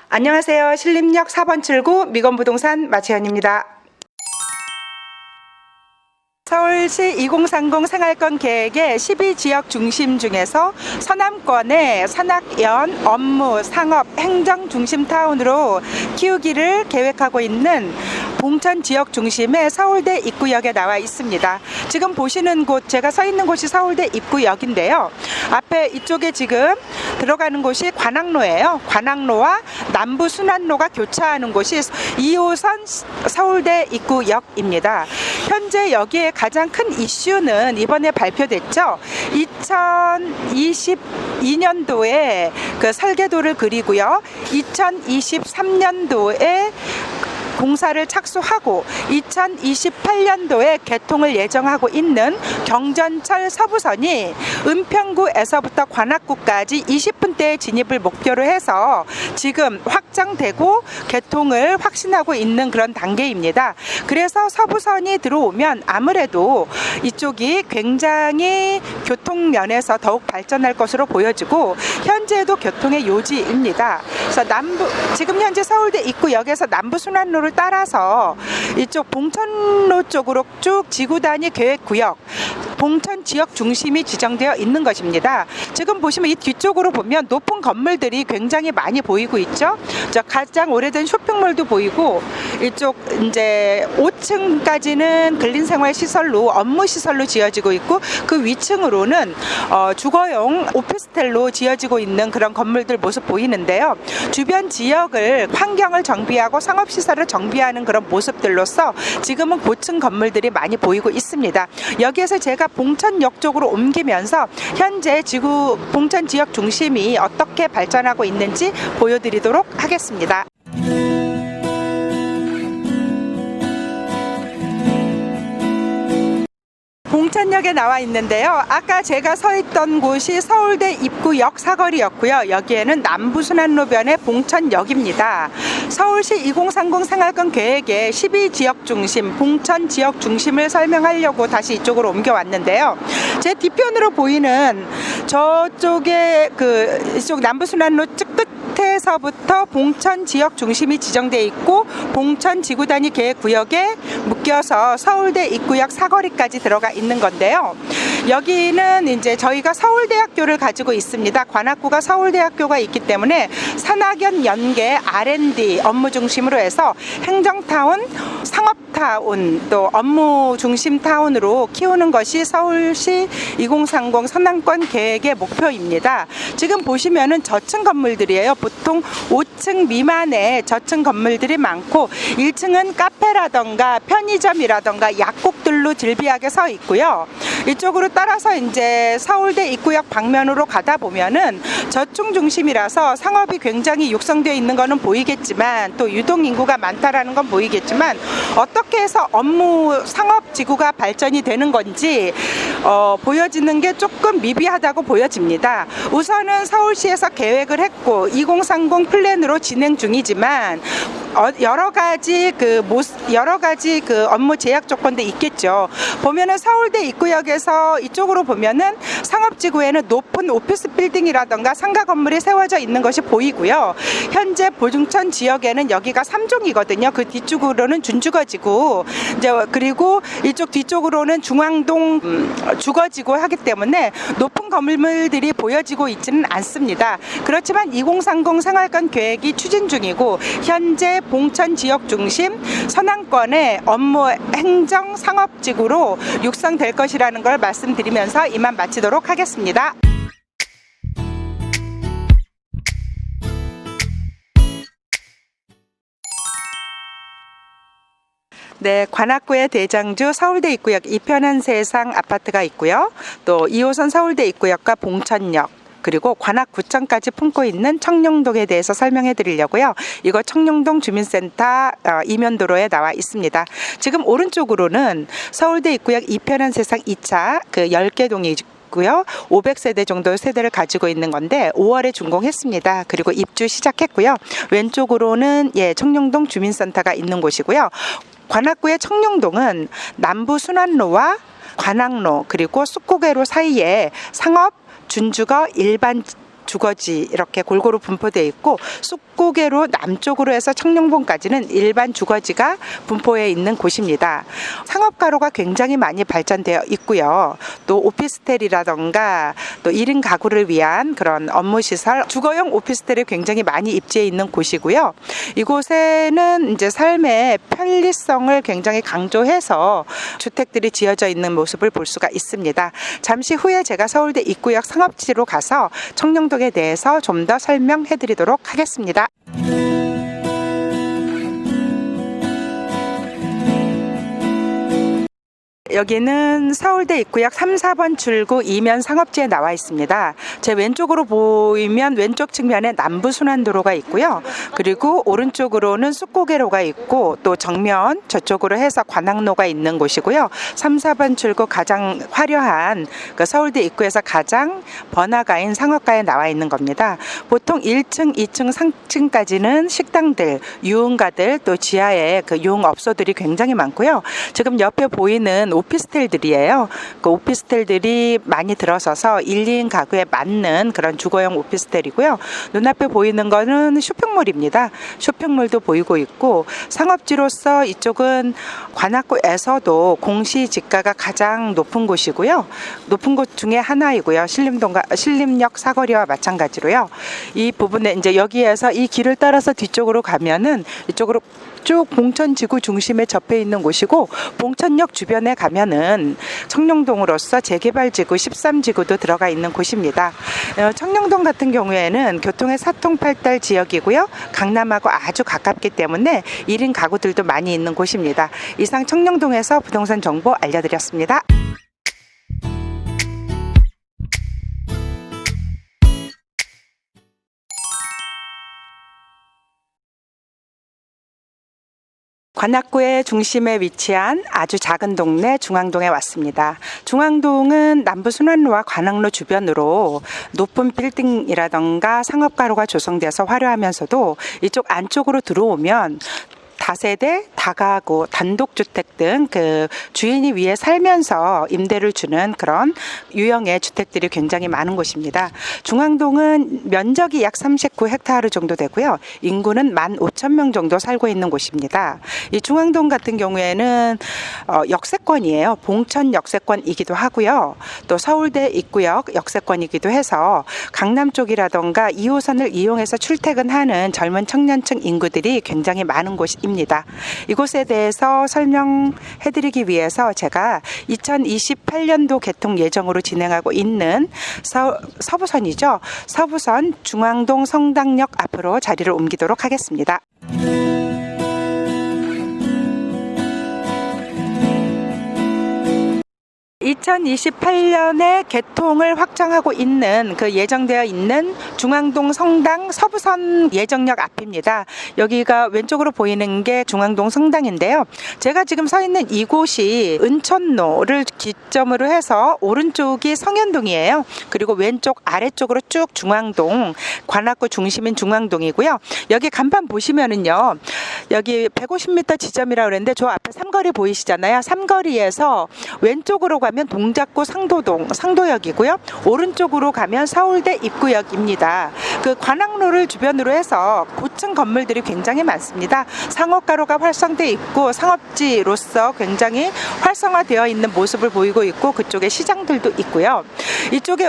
안녕하세요. 신림역 4번 출구 미건부동산 마채연입니다. 서울시 2030 생활권 계획의 12지역 중심 중에서 서남권의 산학연, 업무, 상업, 행정 중심 타운으로 키우기를 계획하고 있는 봉천 지역 중심의 서울대 입구역에 나와 있습니다. 지금 보시는 곳, 제가 서 있는 곳이 서울대 입구역인데요. 앞에 이쪽에 지금 들어가는 곳이 관악로예요. 관악로와 남부 순환로가 교차하는 곳이 2호선 서울대 입구역입니다. 현재 여기에 가장 큰 이슈는 이번에 발표됐죠. 2022년도에 그 설계도를 그리고요. 2023년도에 공사를 착수하고 2028년도에 개통을 예정하고 있는 경전철 서부선이 은평구에서부터 관악구까지 20분대의 진입을 목표로 해서 지금 확장되고 개통을 확신하고 있는 그런 단계입니다. 그래서 서부선이 들어오면 아무래도 이쪽이 굉장히 교통면에서 더욱 발전할 것으로 보여지고 현재도 교통의 요지입니다. 그래서 지금 현재 서울대 입구역에서 남부순환로를 따라서 이쪽 봉천로 쪽으로 쭉 지구단위 계획구역 봉천 지역 중심이 지정되어 있는 것입니다. 지금 보시면 이 뒤쪽으로 보면 높은 건물들이 굉장히 많이 보이고 있죠. 저 가장 오래된 쇼핑몰도 보이고 이쪽 이제 5층까지는 근린생활시설로 업무시설로 지어지고 있고 그 위층으로는 주거용 오피스텔로 지어지고 있는 그런 건물들 모습 보이는데요. 주변 지역을 환경을 정비하고 상업시설을 정비하는 그런 모습들로서 지금은 고층 건물들이 많이 보이고 있습니다. 여기에서 제가 봉천역 쪽으로 옮기면서 현재 봉천 지역 중심이 어떻게 발전하고 있는지 보여드리도록 하겠습니다. 봉천역에 나와 있는데요. 아까 제가 서 있던 곳이 서울대 입구역 사거리였고요. 여기에는 남부순환로변의 봉천역입니다. 서울시 2030 생활권 계획의 12지역 중심, 봉천 지역 중심을 설명하려고 다시 이쪽으로 옮겨왔는데요. 제 뒤편으로 보이는 저쪽에 이쪽 남부순환로 끝에서부터 봉천 지역 중심이 지정되어 있고 봉천 지구단위 계획구역에 묶여서 서울대 입구역 사거리까지 들어가 있는 건데요. 여기는 이제 저희가 서울대학교를 가지고 있습니다. 관악구가 서울대학교가 있기 때문에 산학연 연계 R&D 업무 중심으로 해서 행정타운, 상업타운, 또 업무 중심 타운으로 키우는 것이 서울시 2030 서남권 계획의 목표입니다. 지금 보시면은 저층 건물들이에요. 보통 5층 미만의 저층 건물들이 많고 1층은 카페라던가 편의점이라던가 약국들로 즐비하게 서 있고요. 이쪽으로 따라서 이제 서울대 입구역 방면으로 가다 보면은 저층 중심이라서 상업이 굉장히 육성되어 있는 거는 보이겠지만 또 유동 인구가 많다라는 건 보이겠지만 어떻게 해서 업무 상업 지구가 발전이 되는 건지 보여지는 게 조금 미비하다고 보여집니다. 우선은 서울시에서 계획을 했고 2030 플랜으로 진행 중이지만 여러 가지 업무 제약 조건도 있겠죠. 보면은 서울대 입구역에서 이쪽으로 보면은 상업지구에는 높은 오피스 빌딩이라던가 상가 건물이 세워져 있는 것이 보이고요. 현재 봉천 지역에는 여기가 3종이거든요. 그 뒤쪽으로는 준주거지구, 이제 그리고 이쪽 뒤쪽으로는 중앙동 주거지구 하기 때문에 높은 건물들이 보여지고 있지는 않습니다. 그렇지만 2030 생활권 계획이 추진 중이고 현재 봉천 지역 중심 서남권의 업무 행정 상업지구로 육성될 것이라는 걸 말씀드리면서 이만 마치도록 하겠습니다. 네, 관악구의 대장주 서울대 입구역 이편한 세상 아파트가 있고요. 또 2호선 서울대 입구역과 봉천역 그리고 관악구청까지 품고 있는 청룡동에 대해서 설명해 드리려고요. 이거 청룡동 주민센터 이면도로에 나와 있습니다. 지금 오른쪽으로는 서울대 입구역 이편한 세상 2차 10개 동이 고요. 500세대 정도 세대를 가지고 있는 건데 5월에 준공했습니다. 그리고 입주 시작했고요. 왼쪽으로는 청룡동 주민센터가 있는 곳이고요. 관악구의 청룡동은 남부 순환로와 관악로 그리고 쑥고개로 사이에 상업, 준주거, 일반 주거지 이렇게 골고루 분포되어 있고 쑥고개로 남쪽으로 해서 청룡봉까지는 일반 주거지가 분포해 있는 곳입니다. 상업가로가 굉장히 많이 발전되어 있고요. 또 오피스텔이라던가 또 1인 가구를 위한 그런 업무시설, 주거용 오피스텔이 굉장히 많이 입지해 있는 곳이고요. 이곳에는 이제 삶의 편리성을 굉장히 강조해서 주택들이 지어져 있는 모습을 볼 수가 있습니다. 잠시 후에 제가 서울대 입구역 상업지로 가서 청룡동에 대해서 좀 더 설명해 드리도록 하겠습니다. 여기는 서울대 입구역 3, 4번 출구 이면 상업지에 나와 있습니다. 제 왼쪽으로 보이면 왼쪽 측면에 남부순환도로가 있고요. 그리고 오른쪽으로는 쑥고개로가 있고 또 정면 저쪽으로 해서 관악로가 있는 곳이고요. 3, 4번 출구 가장 화려한 그 서울대 입구에서 가장 번화가인 상업가에 나와 있는 겁니다. 보통 1층, 2층, 3층까지는 식당들, 유흥가들 또 지하에 그 유흥업소들이 굉장히 많고요. 지금 옆에 보이는 오피스텔들이에요. 그 오피스텔들이 많이 들어서서 1, 2인 가구에 맞는 그런 주거용 오피스텔이고요. 눈앞에 보이는 거는 쇼핑몰입니다. 쇼핑몰도 보이고 있고 상업지로서 이쪽은 관악구에서도 공시지가가 가장 높은 곳이고요. 높은 곳 중에 하나이고요. 신림역 사거리와 마찬가지로요. 이 부분에 이제 여기에서 이 길을 따라서 뒤쪽으로 가면은 이쪽으로 쭉 봉천지구 중심에 접해 있는 곳이고 봉천역 주변에 가면은 청룡동으로서 재개발지구 13지구도 들어가 있는 곳입니다. 청룡동 같은 경우에는 교통의 사통팔달 지역이고요. 강남하고 아주 가깝기 때문에 1인 가구들도 많이 있는 곳입니다. 이상 청룡동에서 부동산 정보 알려드렸습니다. 관악구의 중심에 위치한 아주 작은 동네 중앙동에 왔습니다. 중앙동은 남부순환로와 관악로 주변으로 높은 빌딩이라던가 상업가로가 조성돼서 화려하면서도 이쪽 안쪽으로 들어오면 다세대, 다가구, 단독주택 등 그 주인이 위에 살면서 임대를 주는 그런 유형의 주택들이 굉장히 많은 곳입니다. 중앙동은 면적이 약 39헥타르 정도 되고요. 인구는 15,000명 정도 살고 있는 곳입니다. 이 중앙동 같은 경우에는 역세권이에요. 봉천 역세권이기도 하고요. 또 서울대 입구역 역세권이기도 해서 강남 쪽이라던가 2호선을 이용해서 출퇴근하는 젊은 청년층 인구들이 굉장히 많은 곳입니다. 이곳에 대해서 설명해드리기 위해서 제가 2028년도 개통 예정으로 진행하고 있는 서부선이죠. 서부선 중앙동 성당역 앞으로 자리를 옮기도록 하겠습니다. 2028년에 개통을 확정하고 있는 그 예정되어 있는 중앙동 성당 서부선 예정역 앞입니다. 여기가 왼쪽으로 보이는 게 중앙동 성당인데요. 제가 지금 서 있는 이곳이 은천로를 기점으로 해서 오른쪽이 성현동이에요. 그리고 왼쪽 아래쪽으로 쭉 중앙동, 관악구 중심인 중앙동이고요. 여기 간판 보시면은요. 여기 150m 지점이라고 그랬는데 저 앞에 삼거리 보이시잖아요. 삼거리에서 왼쪽으로 가면 동작구 상도역이고요. 오른쪽으로 가면 서울대 입구역입니다. 그 관악로를 주변으로 해서 고층 건물들이 굉장히 많습니다. 상업가로가 활성돼 있고 상업지로서 굉장히 활성화되어 있는 모습을 보이고 있고 그쪽에 시장들도 있고요. 이쪽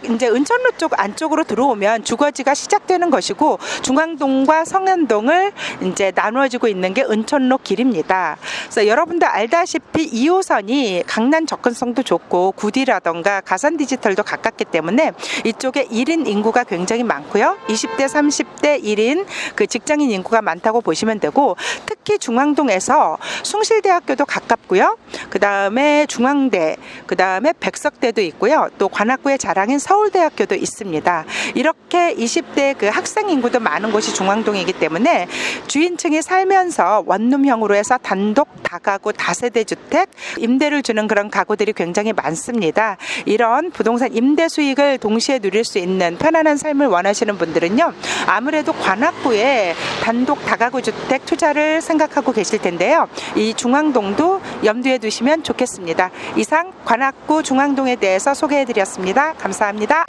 이제 은천로 쪽 안쪽으로 들어오면 주거지가 시작되는 것이고 중앙동과 성현동을 이제 나누어지고 있는 게 은천로 길입니다. 그래서 여러분들 알다시피 2호선이 강남 접근성도 좋고 구디라던가 가산 디지털도 가깝기 때문에 이쪽에 1인 인구가 굉장히 많고요. 20대, 30대 1인 그 직장인 인구가 많다고 보시면 되고 특히 중앙동에서 숭실대학교도 가깝고요. 그 다음에 중앙대, 그 다음에 백석대도 있고요. 또 관악구의 자랑인 서울대학교도 있습니다. 이렇게 20대 그 학생 인구도 많은 곳이 중앙동이기 때문에 주인층이 살면서 원룸형으로 해서 단독, 다가구, 다세대 주택, 임대를 주는 그런 가구들이 굉장히 많습니다. 이런 부동산 임대 수익을 동시에 누릴 수 있는 편안한 삶을 원하시는 분들은요. 아무래도 관악구에 단독 다가구 주택 투자를 생각하고 계실 텐데요. 이 중앙동도 염두에 두시면 좋겠습니다. 이상 관악구 중앙동에 대해서 소개해드렸습니다. 감사합니다.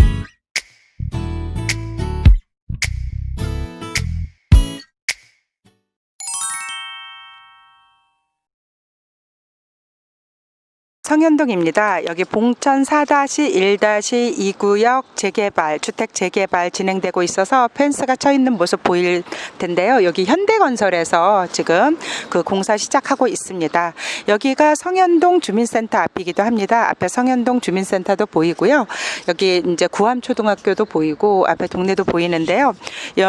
성현동입니다. 여기 봉천 4-1-2구역 재개발, 주택 재개발 진행되고 있어서 펜스가 쳐 있는 모습 보일 텐데요. 여기 현대건설에서 지금 그 공사 시작하고 있습니다. 여기가 성현동 주민센터 앞이기도 합니다. 앞에 성현동 주민센터도 보이고요. 여기 이제 구암초등학교도 보이고 앞에 동네도 보이는데요.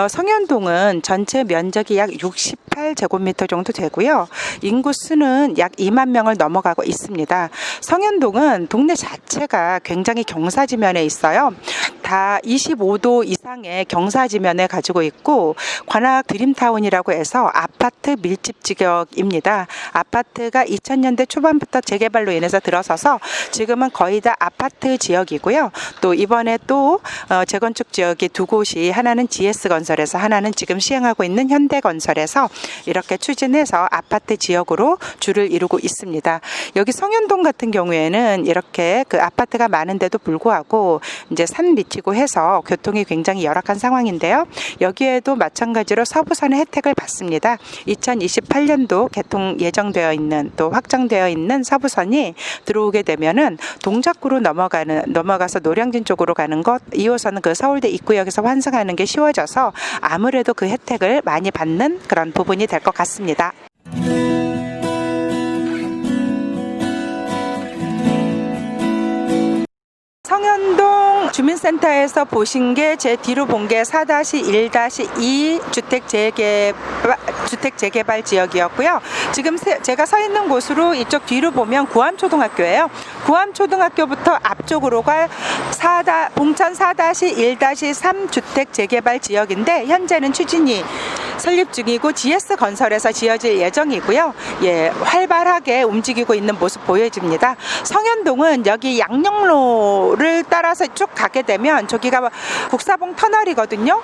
성현동은 전체 면적이 약 68제곱미터 정도 되고요. 인구수는 약 2만 명을 넘어가고 있습니다. 성현동은 동네 자체가 굉장히 경사지면에 있어요. 다 25도 이상의 경사지면에 가지고 있고 관악 드림타운이라고 해서 아파트 밀집 지역입니다. 아파트가 2000년대 초반부터 재개발로 인해서 들어서서 지금은 거의 다 아파트 지역이고요. 또 이번에 또 재건축 지역이 두 곳이 하나는 GS건설에서 하나는 지금 시행하고 있는 현대건설에서 이렇게 추진해서 아파트 지역으로 줄을 이루고 있습니다. 여기 성현동 같은 경우에는 이렇게 그 아파트가 많은데도 불구하고 이제 산 밑이고 해서 교통이 굉장히 열악한 상황인데요. 여기에도 마찬가지로 서부선의 혜택을 받습니다. 2028년도 개통 예정되어 있는 또 확정되어 있는 서부선이 들어오게 되면은 동작구로 넘어가서 노량진 쪽으로 가는 것 2호선은 그 서울대 입구역에서 환승하는 게 쉬워져서 아무래도 그 혜택을 많이 받는 그런 부분이 될 것 같습니다. 성현동 주민센터에서 보신 게 제 뒤로 본 게 4-1-2 주택 재개발 지역이었고요. 지금 제가 서 있는 곳으로 이쪽 뒤로 보면 구암초등학교예요. 구암초등학교부터 앞쪽으로가 봉천 4-1-3 주택 재개발 지역인데 현재는 추진이 설립 중이고 GS건설에서 지어질 예정이고요. 활발하게 움직이고 있는 모습 보여집니다. 성현동은 여기 양령로를 따라서 쭉 가게 되면 저기가 국사봉 터널이거든요.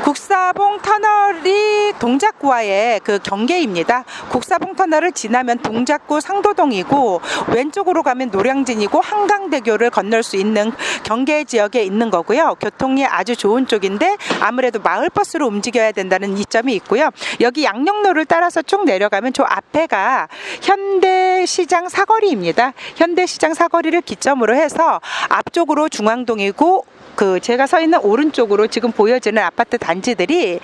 국사봉 터널이 동작구와의 그 경계입니다. 국사봉 터널을 지나면 동작구 상도동이고 왼쪽으로 가면 노량진이고 한강대교를 건널 수 있는 경계 지역에 있는 거고요. 교통이 아주 좋은 쪽인데 아무래도 마을버스로 움직여야 된다는 이점이 있고요. 여기 양령로를 따라서 쭉 내려가면 저 앞에가 현대시장 사거리입니다. 현대시장 사거리를 기점으로 해서 앞쪽으로 중앙동이고 제가 서 있는 오른쪽으로 지금 보여지는 아파트 단지들이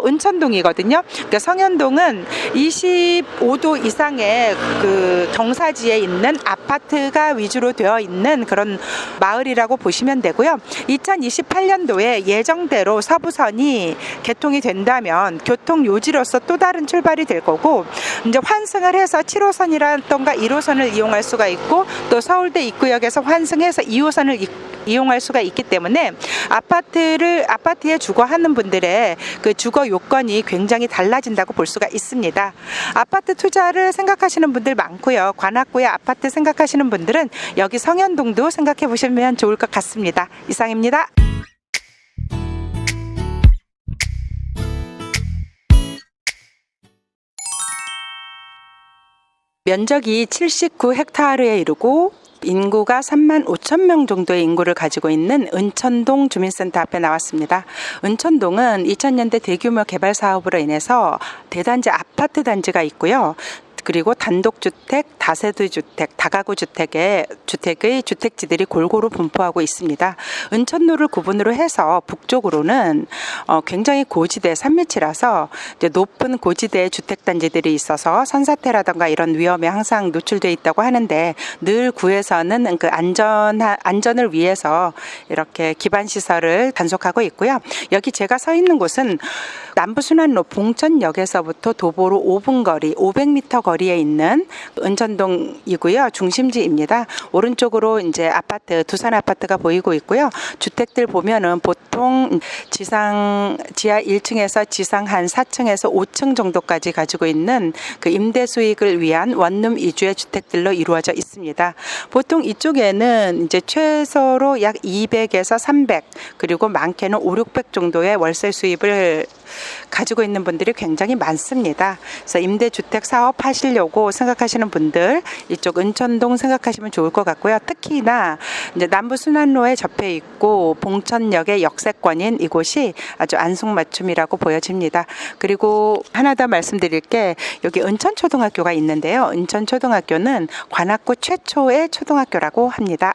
은천동이거든요. 그러니까 성현동은 25도 이상의 그 경사지에 있는 아파트가 위주로 되어 있는 그런 마을이라고 보시면 되고요. 2028년도에 예정대로 서부선이 개통이 된다면 교통 요지로서 또 다른 출발이 될 거고 이제 환승을 해서 7호선이라던가 1호선을 이용할 수가 있고 또 서울대 입구역에서 환승해서 2호선을 이용할 수가 있기 때문에 아파트에 주거하는 분들의 그 주거 요건이 굉장히 달라진다고 볼 수가 있습니다. 아파트 투자를 생각하시는 분들 많고요. 관악구의 아파트 생각하시는 분들은 여기 성현동도 생각해 보시면 좋을 것 같습니다. 이상입니다. 면적이 79헥타르에 이르고 인구가 3만 5천 명 정도의 인구를 가지고 있는 은천동 주민센터 앞에 나왔습니다. 은천동은 2000년대 대규모 개발 사업으로 인해서 대단지 아파트 단지가 있고요. 그리고 단독주택, 다세대주택, 다가구 주택의 주택지들이 골고루 분포하고 있습니다. 은천로를 구분으로 해서 북쪽으로는 굉장히 고지대 산밑이라서 높은 고지대 주택단지들이 있어서 산사태라든가 이런 위험에 항상 노출되어 있다고 하는데 늘 구에서는 그 안전을 위해서 이렇게 기반시설을 단속하고 있고요. 여기 제가 서 있는 곳은 남부순환로 봉천역에서부터 도보로 5분 거리, 500m 거리에 있는 은천동이고요. 중심지입니다. 오른쪽으로 이제 두산 아파트가 보이고 있고요. 주택들 보면은 보통 지하 1층에서 지상 한 4층에서 5층 정도까지 가지고 있는 그 임대 수익을 위한 원룸 위주의 주택들로 이루어져 있습니다. 보통 이쪽에는 이제 최소로 약 200에서 300 그리고 많게는 5, 600 정도의 월세 수입을 가지고 있는 분들이 굉장히 많습니다. 그래서 임대주택 사업하시는 하시려고 생각하시는 분들 이쪽 은천동 생각하시면 좋을 것 같고요. 특히나 이제 남부순환로에 접해 있고 봉천역의 역세권인 이곳이 아주 안성맞춤이라고 보여집니다. 그리고 하나 더 말씀드릴 게 여기 은천초등학교가 있는데요. 은천초등학교는 관악구 최초의 초등학교라고 합니다.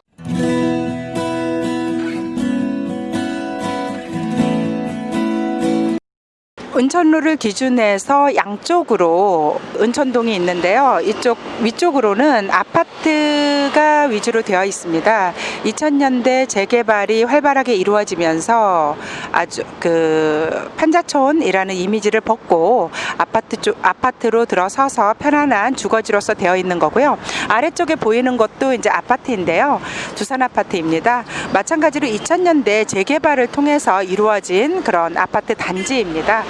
은천로를 기준해서 양쪽으로 은천동이 있는데요. 이쪽 위쪽으로는 아파트가 위주로 되어 있습니다. 2000년대 재개발이 활발하게 이루어지면서 아주 판자촌이라는 이미지를 벗고 아파트로 들어서서 편안한 주거지로서 되어 있는 거고요. 아래쪽에 보이는 것도 이제 아파트인데요. 두산 아파트입니다. 마찬가지로 2000년대 재개발을 통해서 이루어진 그런 아파트 단지입니다.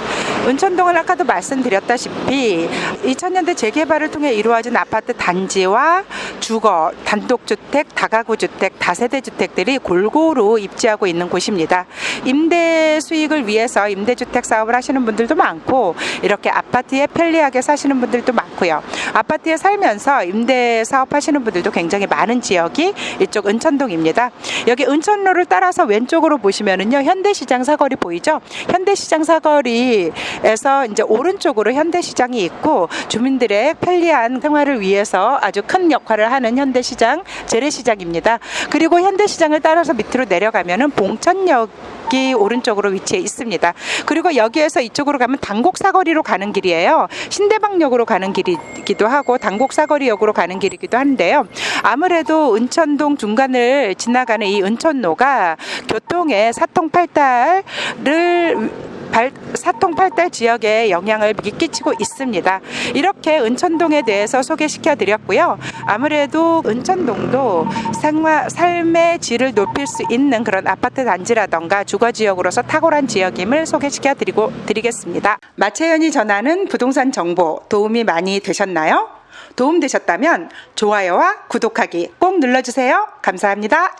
은천동은 아까도 말씀드렸다시피 2000년대 재개발을 통해 이루어진 아파트 단지와 주거, 단독주택, 다가구주택, 다세대주택들이 골고루 입지하고 있는 곳입니다. 임대 수익을 위해서 임대주택 사업을 하시는 분들도 많고 이렇게 아파트에 편리하게 사시는 분들도 많고요. 아파트에 살면서 임대 사업하시는 분들도 굉장히 많은 지역이 이쪽 은천동입니다. 여기 은천로를 따라서 왼쪽으로 보시면은요, 현대시장 사거리 보이죠? 현대시장 사거리 에서 이제 오른쪽으로 현대시장이 있고 주민들의 편리한 생활을 위해서 아주 큰 역할을 하는 현대시장, 재래시장입니다. 그리고 현대시장을 따라서 밑으로 내려가면은 봉천역이 오른쪽으로 위치해 있습니다. 그리고 여기에서 이쪽으로 가면 당곡사거리로 가는 길이에요. 신대방역으로 가는 길이기도 하고 당곡사거리역으로 가는 길이기도 한데요. 아무래도 은천동 중간을 지나가는 이 은천로가 교통의 사통팔달 지역에 영향을 미끼치고 있습니다. 이렇게 은천동에 대해서 소개시켜 드렸고요. 아무래도 은천동도 삶의 질을 높일 수 있는 그런 아파트 단지라던가 주거지역으로서 탁월한 지역임을 소개시켜 드리겠습니다. 마채연이 전하는 부동산 정보 도움이 많이 되셨나요? 도움 되셨다면 좋아요와 구독하기 꼭 눌러주세요. 감사합니다.